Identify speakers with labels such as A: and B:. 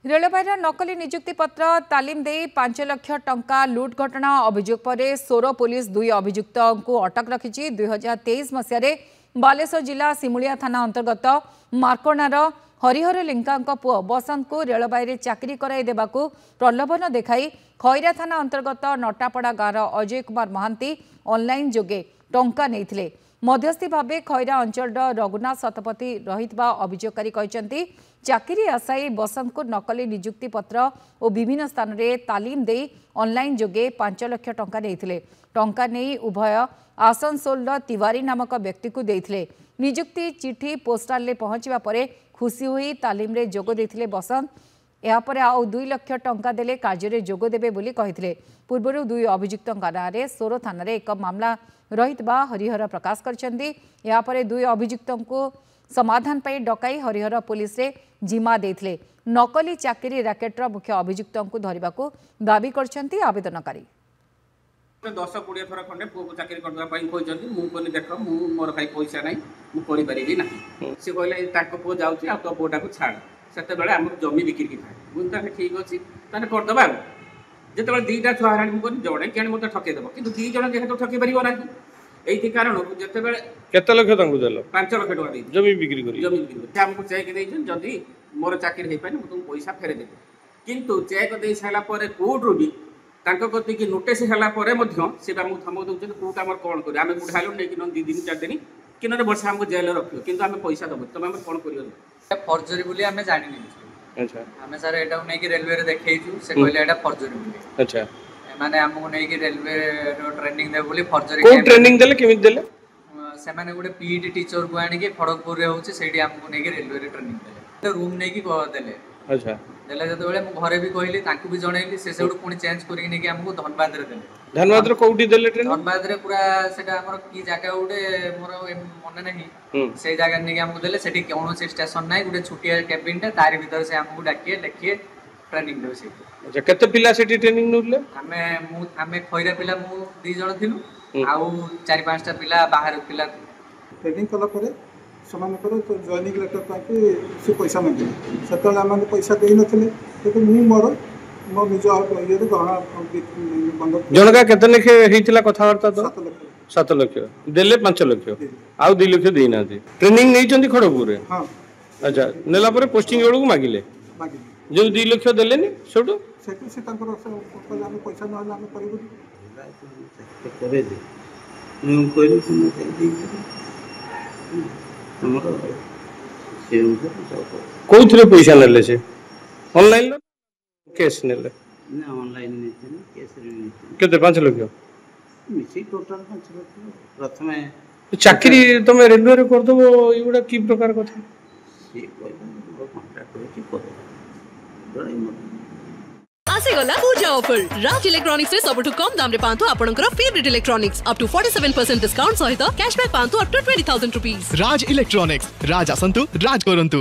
A: रेलबाईर नकली नियुक्ति पत्र तालीम दे 5 लाख टंका लुट घटना अभियोग पर सोर पुलिस दुई अभियुक्त को अटक रखी। 2023 मसीह बालेश्वर जिला सिमुलिया थाना अंतर्गत मार्कोणार हरिहर लिंका पुओ बसंत को रेलबाई चाकरी कराई देबाकू प्रलोभन देखाई खैरा थाना अंतर्गत नटापड़ा गाँव अजय कुमार महांती ऑनलाइन जोगे टंका नहीं मध्यस्थी भावे खैरा अंचल रघुनाथ शतपथी रही अभियोगकारी कहते चाकरी आशाई बसंत को नकली नियुक्ति पत्र और विभिन्न स्थान में तालीम दे ऑनलाइन जोगे 5 लाख टंका नहीं टंका नहीं उभय आसनसोल तिवारी नामक व्यक्ति को देते नियुक्ति चिठी पोस्टाल पहुंचवा पर खुशी हुई तालीम रे जोग देथिले बसंत यापर आउ 2 लाख टंका देले कार्य जोग देबे बोली कहिथिले। पूर्व दुई अभियुक्त नाँ सोर थाना एक मामला रहितबा हरिहर प्रकाश करछंदी। यापर दुई अभियुक्त को समाधान पाई डकाई हरिहर पुलिस रे जिम्मा देथिले। नकली चाकरी रैकेटर मुख्य अभियुक्त को धरिबाकू दाबी करछंती आवेदनकारी।
B: 10-20 थर खंडे पुओ को चाकरी करने मुझे देख मोर भाई पैसा ना मुझे करी ना सी कहले पुओ जाऊँगी आ तो पुओटा को छाड़ से आम जमी बिक्री की था मुझे ठीक अच्छे तेज करदे जो दीटा छुआ है जड़े क्या मतलब ठकेदेव कि 2 जन जेहतु ठकई पार ना यही कारण
C: केते लाख
B: 5 लाख टका
C: जमी बिक्री
B: आमको चेक देते जदि मोर चाकरी हो पाए तुमको पैसा फेरेदेवी किंतु चेक दे सारा कोर्टू भी कति नोटिस है से धमक दूसरे कोर्ट आम कौन कर आम बुढ़ालू नहीं 2 दिन 4 दिन कि ना वर्ष आमको जेल रख कि आम पैसा दब तुम आम कौन कर
D: फर्जरी बोली आम जानी अच्छा आम सर एटा नहीं रेलवे देखु से कहले एटा फर्जरी बोली
C: अच्छा
D: माने हमको नहीं रेलवे ट्रेनिंग दे बोली फर्जरी
C: को ट्रेनिंग देले केमित देले
D: से माने गोटे पीईटी टीचर को आनी के खड़गपुर रे होची सेठी हमको नहीं रेलवे रे ट्रेनिंग देले रूम नहीं की देले अच्छा देले जते बेले मु घरे भी कहली ताकू भी जणैली से सेडू पुनी चेंज करी नहीं कि हमको धनबाद रे देले
C: धनबाद रे कोउटी देले ट्रेनिंग
D: धनबाद रे पूरा सेटा हमर की जागा उडे मोर मन नहीं से जागा नहीं कि हमको देले सेठी कोनो से स्टेशन नाही गुटे छुटिया केबिन टा तार भीतर से हमको डाकिए देखिए ट्रेनिंग देबे से
C: अच्छा केते पिला सेठी ट्रेनिंग नउले
D: हमें खैरा पिला मु 2 जण थिलु आउ 4-5 टा पिला बाहर पिला
E: ट्रेनिंग कला परे समानकर तो जॉइनिंग लेटर पाके से पैसा मांगे सेतले आम पैसा दे नथिले तो मु मोर मो निज ये गहना बंधक
C: जनका केते लेखे हेतिला कथावार्ता तो 7 लाख देले 5 लाख आउ 2 लाख देई ना ट्रेनिंग नै चंदी खड़गपुर रे हां अच्छा नेला परे पोस्टिंग बेलू मागिले जो 2 लाख देले नि छोटू
E: से तांकर पैसा न हम करबो
F: करे दे मु कोइली सुन दे
C: कौन पैसा नेले से ऑनलाइन कैश नेले
F: ना ऑनलाइन नहीं कैश नहीं
C: केते 5 लाख
F: मिसी टोटल 5 लाख प्रथमे
C: चाकरी तुम रेलवे रे कर दबो एगुडा की प्रकार कथा
F: से कोइ कॉन्ट्रैक्ट हो कि कर
G: आसेगला पूजा ऑफर राज इलेक्ट्रॉनिक्स से सबठु कम दाम रे पांतु आपनकर favourite electronics up to 47% discount सहित कैशबैक पांतु up to 20,000 rupees.
H: Raj electronics राज आसंतु राज करंतु।